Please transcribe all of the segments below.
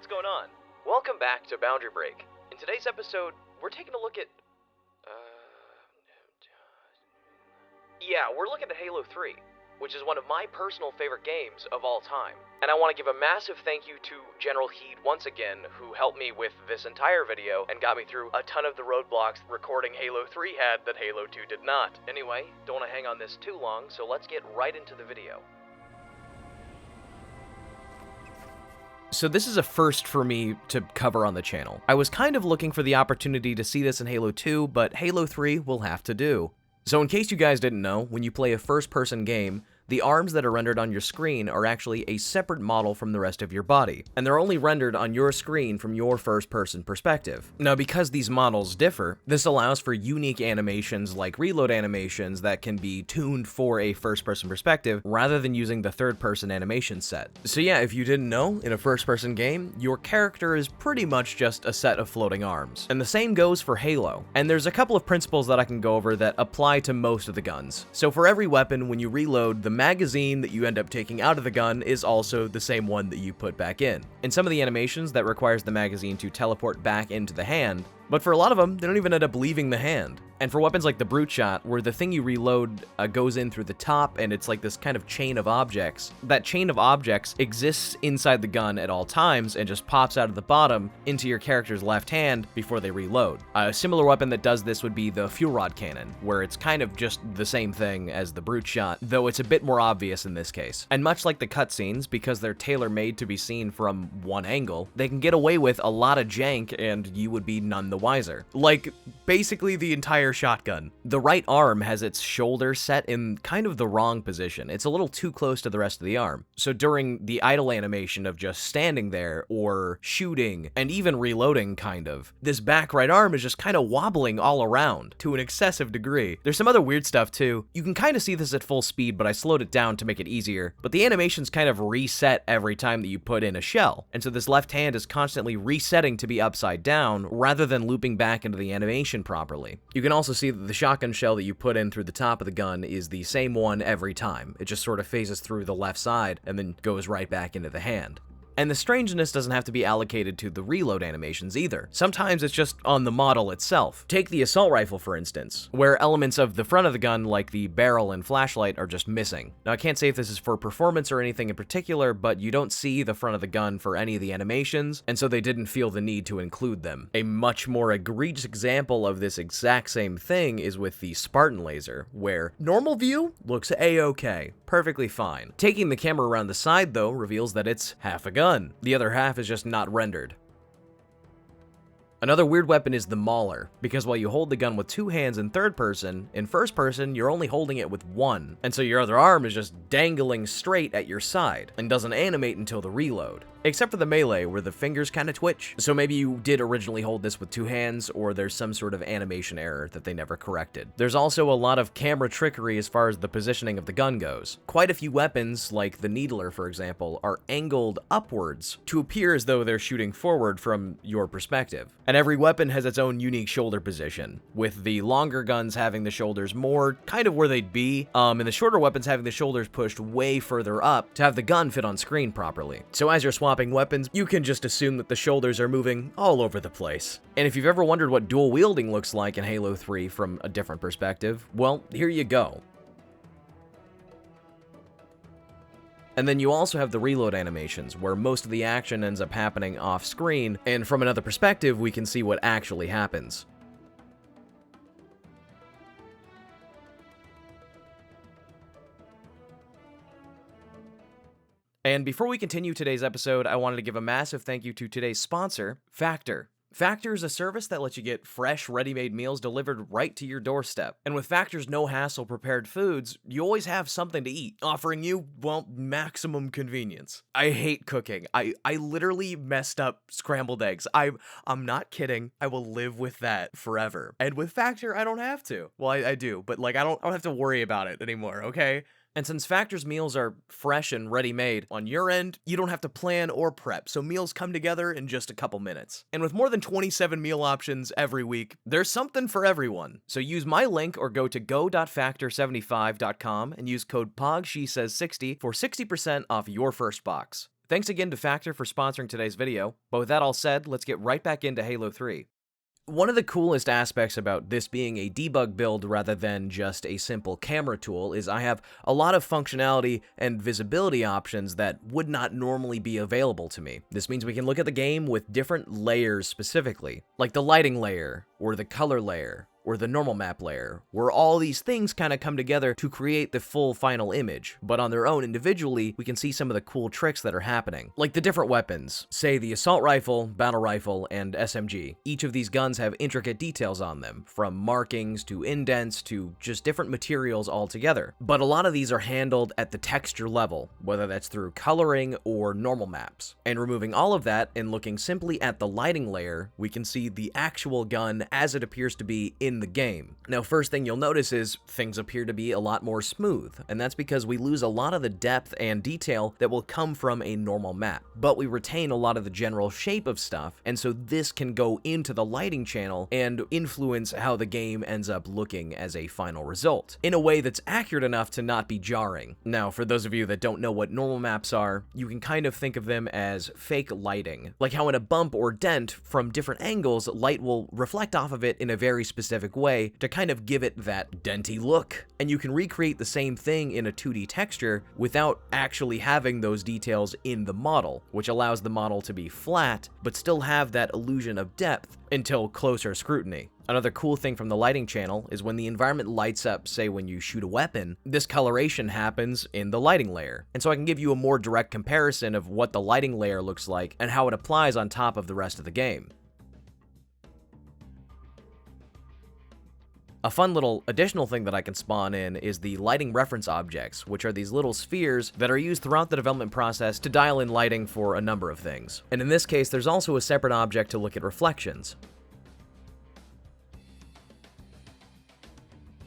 what's going on? Welcome back to Boundary Break. In today's episode, we're taking a look at... we're looking at Halo 3, which is one of my personal favorite games of all time. And I want to give a massive thank you to General Heed once again, who helped me with this entire video and got me through a ton of the roadblocks recording Halo 3 had that Halo 2 did not. Anyway, don't want to hang on this too long, so let's get right into the video. So this is a first for me to cover on the channel. I was kind of looking for the opportunity to see this in Halo 2, but Halo 3 will have to do. So in case you guys didn't know, when you play a first-person game, the arms that are rendered on your screen are actually a separate model from the rest of your body, and they're only rendered on your screen from your first-person perspective. Now, because these models differ, this allows for unique animations like reload animations that can be tuned for a first-person perspective rather than using the third-person animation set. So yeah, if you didn't know, in a first-person game, your character is pretty much just a set of floating arms. And the same goes for Halo. And there's a couple of principles that I can go over that apply to most of the guns. So for every weapon, when you reload, the magazine that you end up taking out of the gun is also the same one that you put back in. In some of the animations, that requires the magazine to teleport back into the hand, but for a lot of them, they don't even end up leaving the hand. And for weapons like the Brute Shot, where the thing you reload goes in through the top and it's like this kind of chain of objects, that chain of objects exists inside the gun at all times and just pops out of the bottom into your character's left hand before they reload. A similar weapon that does this would be the Fuel Rod Cannon, where it's kind of just the same thing as the Brute Shot, though it's a bit more obvious in this case. And much like the cutscenes, because they're tailor-made to be seen from one angle, they can get away with a lot of jank and you would be none the wiser. Like, basically the entire shotgun. The right arm has its shoulder set in kind of the wrong position. It's a little too close to the rest of the arm. So during the idle animation of just standing there or shooting and even reloading kind of, this back right arm is just kind of wobbling all around to an excessive degree. There's some other weird stuff too. You can kind of see this at full speed, but I slowed it down to make it easier. But the animations kind of reset every time that you put in a shell. And so this left hand is constantly resetting to be upside down rather than looping back into the animation properly. You can also see that the shotgun shell that you put in through the top of the gun is the same one every time. It just sort of phases through the left side and then goes right back into the hand. And the strangeness doesn't have to be allocated to the reload animations either. Sometimes it's just on the model itself. Take the assault rifle, for instance, where elements of the front of the gun, like the barrel and flashlight, are just missing. Now, I can't say if this is for performance or anything in particular, but you don't see the front of the gun for any of the animations, and so they didn't feel the need to include them. A much more egregious example of this exact same thing is with the Spartan Laser, where normal view looks a-okay, perfectly fine. Taking the camera around the side, though, reveals that it's half a gun. The other half is just not rendered. Another weird weapon is the Mauler, because while you hold the gun with two hands in third person, in first person, you're only holding it with one, and so your other arm is just dangling straight at your side, and doesn't animate until the reload. Except for the melee, where the fingers kind of twitch. So maybe you did originally hold this with two hands, or there's some sort of animation error that they never corrected. There's also a lot of camera trickery as far as the positioning of the gun goes. Quite a few weapons, like the Needler for example, are angled upwards to appear as though they're shooting forward from your perspective. And every weapon has its own unique shoulder position, with the longer guns having the shoulders more kind of where they'd be, and the shorter weapons having the shoulders pushed way further up to have the gun fit on screen properly. So as you're swapping weapons, you can just assume that the shoulders are moving all over the place. And if you've ever wondered what dual wielding looks like in Halo 3 from a different perspective, well, here you go. And then you also have the reload animations, where most of the action ends up happening off screen, and from another perspective, we can see what actually happens. And before we continue today's episode, I wanted to give a massive thank you to today's sponsor, Factor. Factor is a service that lets you get fresh, ready-made meals delivered right to your doorstep. And with Factor's no-hassle prepared foods, you always have something to eat, offering you, well, maximum convenience. I hate cooking. I literally messed up scrambled eggs. I'm not kidding. I will live with that forever. And with Factor, I don't have to. Well, I do, but like I don't have to worry about it anymore, okay? And since Factor's meals are fresh and ready-made, on your end, you don't have to plan or prep, so meals come together in just a couple minutes. And with more than 27 meal options every week, there's something for everyone. So use my link or go to go.factor75.com and use code POGSHESAYS60 for 60% off your first box. Thanks again to Factor for sponsoring today's video, but with that all said, let's get right back into Halo 3. One of the coolest aspects about this being a debug build rather than just a simple camera tool is I have a lot of functionality and visibility options that would not normally be available to me. This means we can look at the game with different layers specifically, like the lighting layer, or the color layer, or the normal map layer, where all these things kind of come together to create the full final image. But on their own individually, we can see some of the cool tricks that are happening. Like the different weapons, say the assault rifle, battle rifle, and SMG. Each of these guns have intricate details on them, from markings to indents to just different materials altogether. But a lot of these are handled at the texture level, whether that's through coloring or normal maps. And removing all of that and looking simply at the lighting layer, we can see the actual gun as it appears to be in the game. Now, first thing you'll notice is things appear to be a lot more smooth, and that's because we lose a lot of the depth and detail that will come from a normal map, but we retain a lot of the general shape of stuff, and so this can go into the lighting channel and influence how the game ends up looking as a final result, in a way that's accurate enough to not be jarring. Now, for those of you that don't know what normal maps are, you can kind of think of them as fake lighting, like how in a bump or dent, from different angles, light will reflect off of it in a very specific way to kind of give it that denty look. And you can recreate the same thing in a 2D texture without actually having those details in the model, which allows the model to be flat, but still have that illusion of depth until closer scrutiny. Another cool thing from the lighting channel is when the environment lights up, say when you shoot a weapon, this coloration happens in the lighting layer. And so I can give you a more direct comparison of what the lighting layer looks like and how it applies on top of the rest of the game. A fun little additional thing that I can spawn in is the lighting reference objects, which are these little spheres that are used throughout the development process to dial in lighting for a number of things. And in this case, there's also a separate object to look at reflections.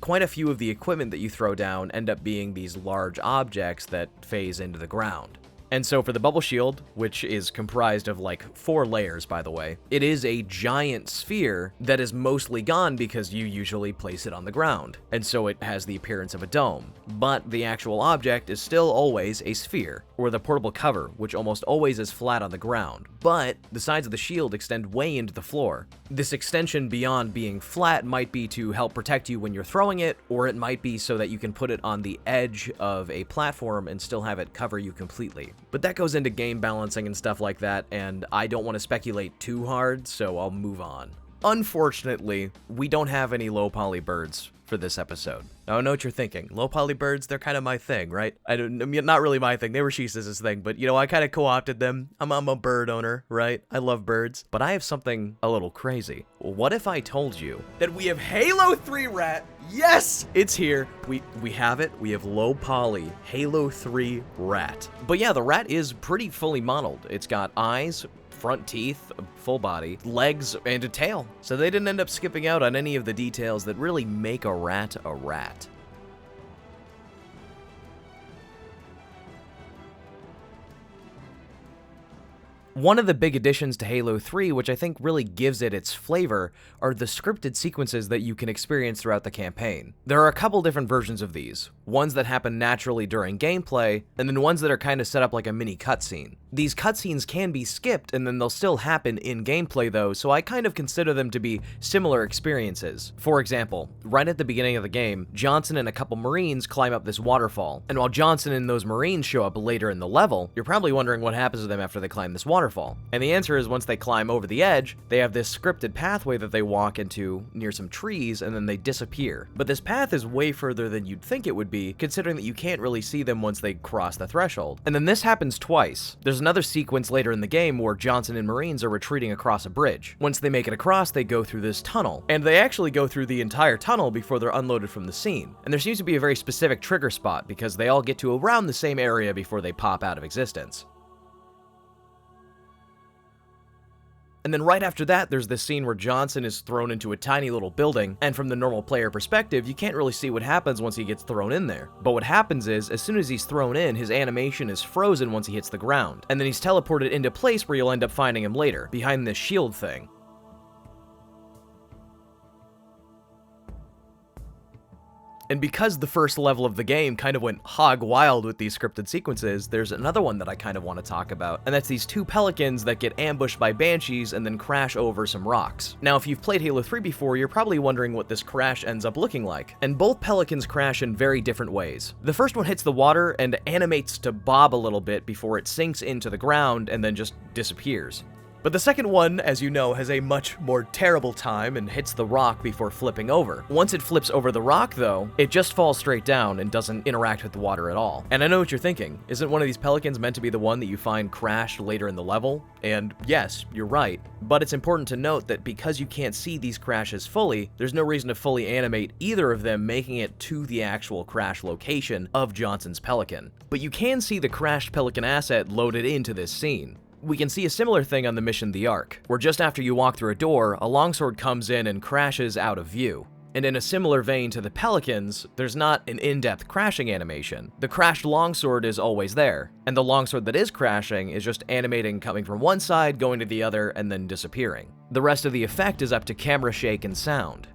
Quite a few of the equipment that you throw down end up being these large objects that phase into the ground. And so for the bubble shield, which is comprised of like 4 layers, by the way, it is a giant sphere that is mostly gone because you usually place it on the ground. And so it has the appearance of a dome. But the actual object is still always a sphere, or the portable cover, which almost always is flat on the ground. But the sides of the shield extend way into the floor. This extension beyond being flat might be to help protect you when you're throwing it, or it might be so that you can put it on the edge of a platform and still have it cover you completely. But that goes into game balancing and stuff like that, and I don't want to speculate too hard, so I'll move on. Unfortunately, we don't have any low poly birds for this episode. Now, I know what you're thinking. Low poly birds, they're kind of my thing, right? Not really my thing. They were Shesez's thing, but you know, I kind of co-opted them. I'm a bird owner, right? I love birds, but I have something a little crazy. What if I told you that we have Halo 3 rat? Yes, it's here. We have it. We have low poly Halo 3 rat. But yeah, the rat is pretty fully modeled. It's got eyes, front teeth, a full body, legs, and a tail. So they didn't end up skipping out on any of the details that really make a rat a rat. One of the big additions to Halo 3, which I think really gives it its flavor, are the scripted sequences that you can experience throughout the campaign. There are a couple different versions of these, ones that happen naturally during gameplay, and then ones that are kind of set up like a mini cutscene. These cutscenes can be skipped, and then they'll still happen in gameplay though, so I kind of consider them to be similar experiences. For example, right at the beginning of the game, Johnson and a couple Marines climb up this waterfall, and while Johnson and those Marines show up later in the level, you're probably wondering what happens to them after they climb this waterfall. And the answer is once they climb over the edge, they have this scripted pathway that they walk into near some trees, and then they disappear. But this path is way further than you'd think it would be, considering that you can't really see them once they cross the threshold. And then this happens twice. There's another sequence later in the game where Johnson and Marines are retreating across a bridge. Once they make it across, they go through this tunnel, and they actually go through the entire tunnel before they're unloaded from the scene. And there seems to be a very specific trigger spot because they all get to around the same area before they pop out of existence. And then right after that, there's this scene where Johnson is thrown into a tiny little building, and from the normal player perspective, you can't really see what happens once he gets thrown in there. But what happens is, as soon as he's thrown in, his animation is frozen once he hits the ground, and then he's teleported into place where you'll end up finding him later, behind this shield thing. And because the first level of the game kind of went hog wild with these scripted sequences, there's another one that I kind of want to talk about, and that's these two pelicans that get ambushed by banshees and then crash over some rocks. Now, if you've played Halo 3 before, you're probably wondering what this crash ends up looking like, and both pelicans crash in very different ways. The first one hits the water and animates to bob a little bit before it sinks into the ground and then just disappears. But the second one, as you know, has a much more terrible time and hits the rock before flipping over. Once it flips over the rock, though, it just falls straight down and doesn't interact with the water at all. And I know what you're thinking. Isn't one of these pelicans meant to be the one that you find crashed later in the level? And yes, you're right. But it's important to note that because you can't see these crashes fully, there's no reason to fully animate either of them making it to the actual crash location of Johnson's pelican. But you can see the crashed pelican asset loaded into this scene. We can see a similar thing on the mission The Ark, where just after you walk through a door, a longsword comes in and crashes out of view. And in a similar vein to the pelicans, there's not an in-depth crashing animation. The crashed longsword is always there, and the longsword that is crashing is just animating coming from one side, going to the other, and then disappearing. The rest of the effect is up to camera shake and sound.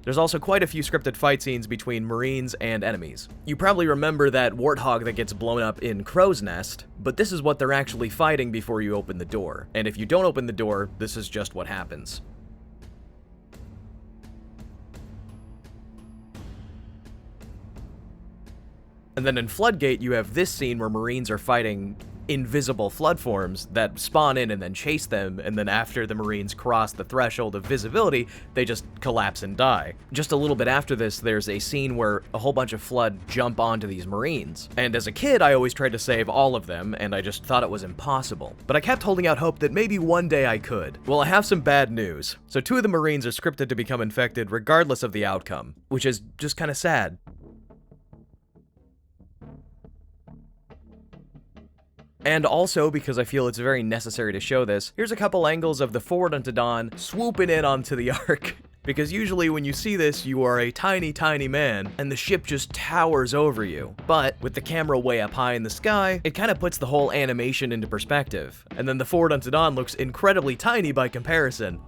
There's also quite a few scripted fight scenes between Marines and enemies. You probably remember that warthog that gets blown up in Crow's Nest, but this is what they're actually fighting before you open the door. And if you don't open the door, this is just what happens. And then in Floodgate, you have this scene where Marines are fighting invisible flood forms that spawn in and then chase them, and then after the Marines cross the threshold of visibility, they just collapse and die. Just a little bit after this, there's a scene where a whole bunch of flood jump onto these Marines. And as a kid, I always tried to save all of them, and I just thought it was impossible. But I kept holding out hope that maybe one day I could. Well, I have some bad news. So 2 of the Marines are scripted to become infected regardless of the outcome, which is just kind of sad. And also, because I feel it's very necessary to show this, here's a couple angles of the Forward Unto Dawn swooping in onto the Ark. Because usually when you see this, you are a tiny, tiny man, and the ship just towers over you. But with the camera way up high in the sky, it kind of puts the whole animation into perspective. And then the Forward Unto Dawn looks incredibly tiny by comparison.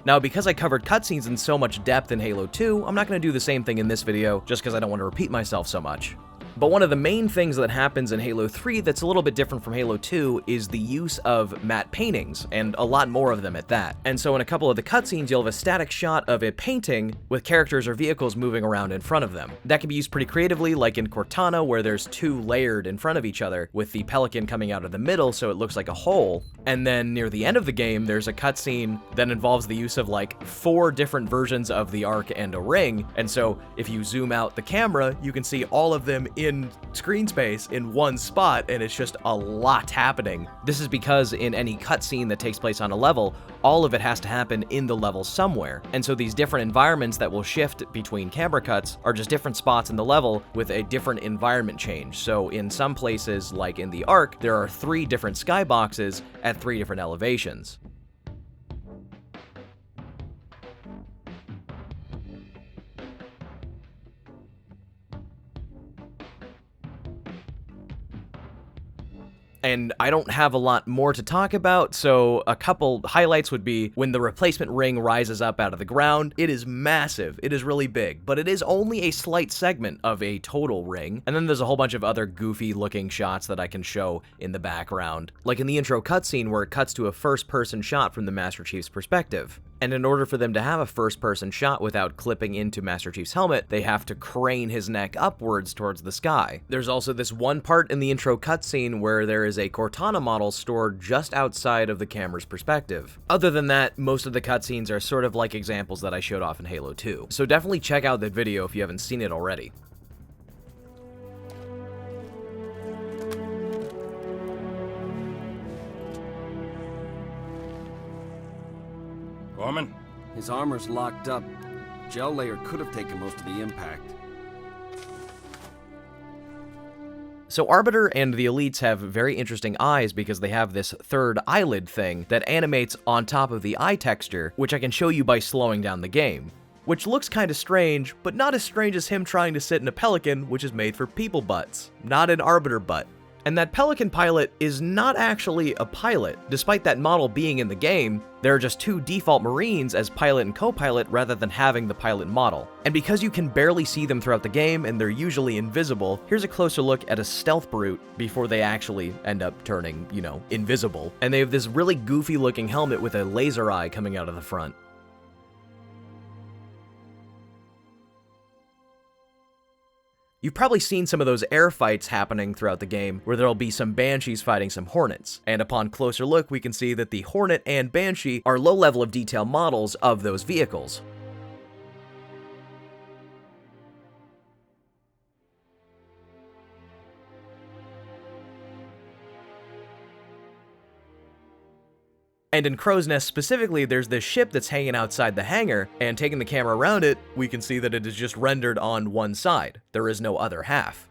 Now, because I covered cutscenes in so much depth in Halo 2, I'm not going to do the same thing in this video, just because I don't want to repeat myself so much. But one of the main things that happens in Halo 3 that's a little bit different from Halo 2 is the use of matte paintings, and a lot more of them at that. And so in a couple of the cutscenes, you'll have a static shot of a painting with characters or vehicles moving around in front of them. That can be used pretty creatively, like in Cortana, where there's 2 layered in front of each other, with the pelican coming out of the middle so it looks like a hole. And then near the end of the game, there's a cutscene that involves the use of like 4 different versions of the Ark and a ring. And so if you zoom out the camera, you can see all of them in screen space in one spot, and it's just a lot happening. This is because in any cutscene that takes place on a level, all of it has to happen in the level somewhere. And so these different environments that will shift between camera cuts are just different spots in the level with a different environment change. So in some places, like in the Ark, there are 3 different skyboxes at 3 different elevations. And I don't have a lot more to talk about, so a couple highlights would be when the replacement ring rises up out of the ground. It is massive, it is really big, but it is only a slight segment of a total ring. And then there's a whole bunch of other goofy looking shots that I can show in the background, like in the intro cutscene where it cuts to a first-person shot from the Master Chief's perspective. And in order for them to have a first-person shot without clipping into Master Chief's helmet, they have to crane his neck upwards towards the sky. There's also this one part in the intro cutscene where there is a Cortana model stored just outside of the camera's perspective. Other than that, most of the cutscenes are sort of like examples that I showed off in Halo 2. So definitely check out that video if you haven't seen it already. Gorman? His armor's locked up. Gel layer could have taken most of the impact. So Arbiter and the Elites have very interesting eyes because they have this third eyelid thing that animates on top of the eye texture, which I can show you by slowing down the game. which looks kinda strange, but not as strange as him trying to sit in a Pelican, which is made for people butts, not an Arbiter butt. And that Pelican pilot is not actually a pilot. Despite that model being in the game, there are just 2 default Marines as pilot and co-pilot rather than having the pilot model. And because you can barely see them throughout the game and they're usually invisible, here's a closer look at a stealth brute before they actually end up turning, invisible. And they have this really goofy looking helmet with a laser eye coming out of the front. You've probably seen some of those air fights happening throughout the game, where there'll be some Banshees fighting some Hornets, and upon closer look we can see that the Hornet and Banshee are low level of detail models of those vehicles. And in Crow's Nest specifically, there's this ship that's hanging outside the hangar, and taking the camera around it, we can see that it is just rendered on one side. There is no other half.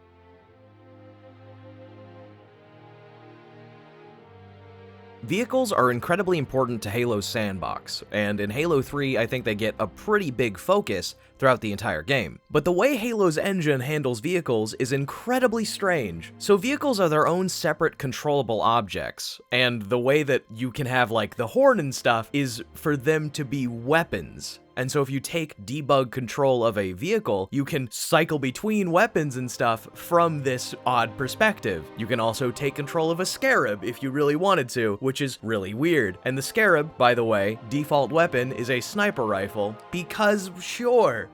Vehicles are incredibly important to Halo's sandbox, and in Halo 3 I think they get a pretty big focus throughout the entire game. But the way Halo's engine handles vehicles is incredibly strange. So vehicles are their own separate controllable objects, and the way that you can have like the horn and stuff is for them to be weapons. And so if you take debug control of a vehicle, you can cycle between weapons and stuff from this odd perspective. You can also take control of a Scarab if you really wanted to, which is really weird. And the Scarab, by the way, default weapon is a sniper rifle, because sure.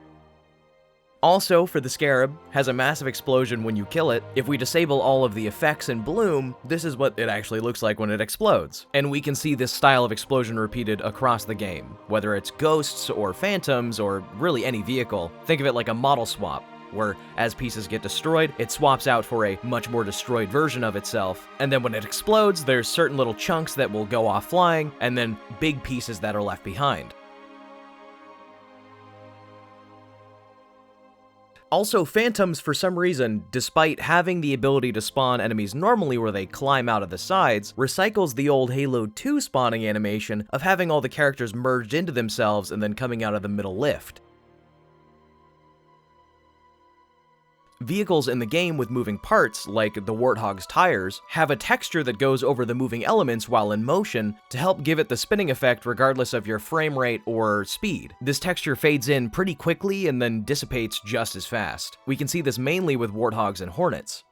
Also, for the Scarab, has a massive explosion when you kill it. If we disable all of the effects in Bloom, this is what it actually looks like when it explodes. And we can see this style of explosion repeated across the game, whether it's ghosts or phantoms or really any vehicle. Think of it like a model swap, where as pieces get destroyed, it swaps out for a much more destroyed version of itself. And then when it explodes, there's certain little chunks that will go off flying, and then big pieces that are left behind. Also, Phantoms, for some reason, despite having the ability to spawn enemies normally where they climb out of the sides, recycles the old Halo 2 spawning animation of having all the characters merged into themselves and then coming out of the middle lift. Vehicles in the game with moving parts, like the Warthog's tires, have a texture that goes over the moving elements while in motion to help give it the spinning effect regardless of your frame rate or speed. This texture fades in pretty quickly and then dissipates just as fast. We can see this mainly with Warthogs and Hornets.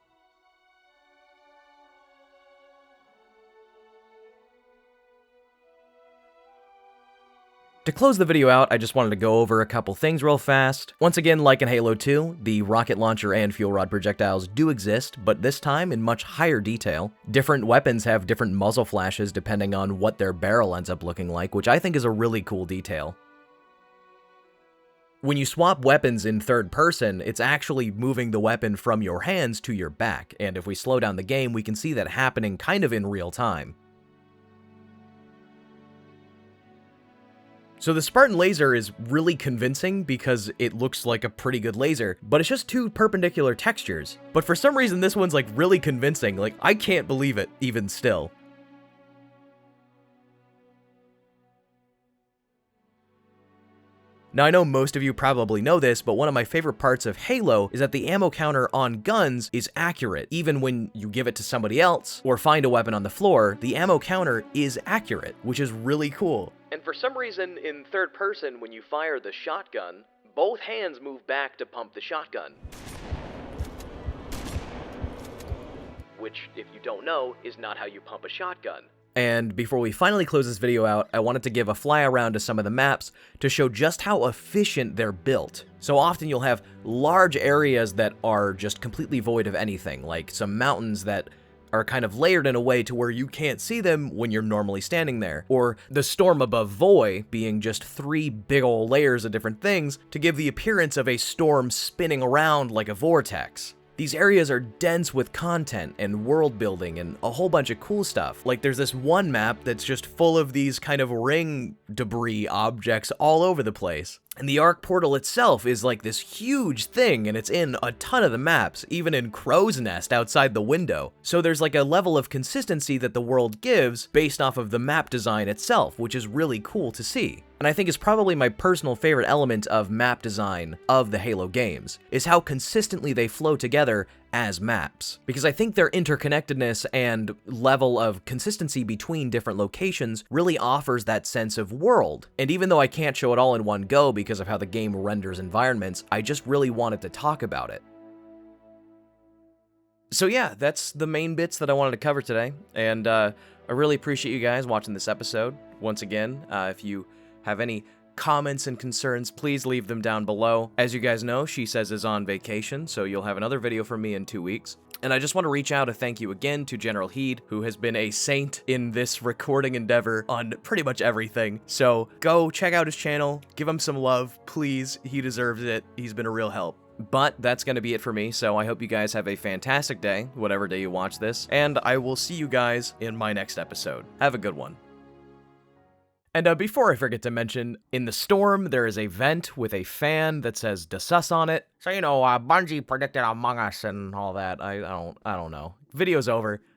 To close the video out, I just wanted to go over a couple things real fast. Once again, like in Halo 2, the rocket launcher and fuel rod projectiles do exist, but this time in much higher detail. Different weapons have different muzzle flashes depending on what their barrel ends up looking like, which I think is a really cool detail. When you swap weapons in third person, it's actually moving the weapon from your hands to your back, and if we slow down the game, we can see that happening kind of in real time. So the Spartan Laser is really convincing because it looks like a pretty good laser, but it's just 2 perpendicular textures. But for some reason this one's like really convincing, like I can't believe it even still. Now I know most of you probably know this, but one of my favorite parts of Halo is that the ammo counter on guns is accurate. Even when you give it to somebody else or find a weapon on the floor, the ammo counter is accurate, which is really cool. And for some reason, in third person, when you fire the shotgun, both hands move back to pump the shotgun. Which, if you don't know, is not how you pump a shotgun. And before we finally close this video out, I wanted to give a fly around to some of the maps to show just how efficient they're built. So often you'll have large areas that are just completely void of anything, like some mountains that are kind of layered in a way to where you can't see them when you're normally standing there. Or the storm above Voy being just 3 big ol' layers of different things to give the appearance of a storm spinning around like a vortex. These areas are dense with content and world building and a whole bunch of cool stuff. Like there's this one map that's just full of these kind of ring debris objects all over the place. And the Arc Portal itself is like this huge thing, and it's in a ton of the maps, even in Crow's Nest outside the window. So there's like a level of consistency that the world gives based off of the map design itself, which is really cool to see. And I think is probably my personal favorite element of map design of the Halo games, is how consistently they flow together as maps. Because I think their interconnectedness and level of consistency between different locations really offers that sense of world. And even though I can't show it all in one go because of how the game renders environments, I just really wanted to talk about it. So yeah, that's the main bits that I wanted to cover today, and I really appreciate you guys watching this episode. Once again, if you have any comments and concerns, please leave them down below. As you guys know, Shesez is on vacation, so you'll have another video from me in 2 weeks. And I just want to reach out a thank you again to General Heed, who has been a saint in this recording endeavor on pretty much everything. So go check out his channel, give him some love, please. He deserves it. He's been a real help. But that's going to be it for me, so I hope you guys have a fantastic day, whatever day you watch this, and I will see you guys in my next episode. Have a good one. And before I forget to mention, in the storm, there is a vent with a fan that says "DeSus" on it. So, you know, Bungie predicted Among Us and all that. I don't know. Video's over.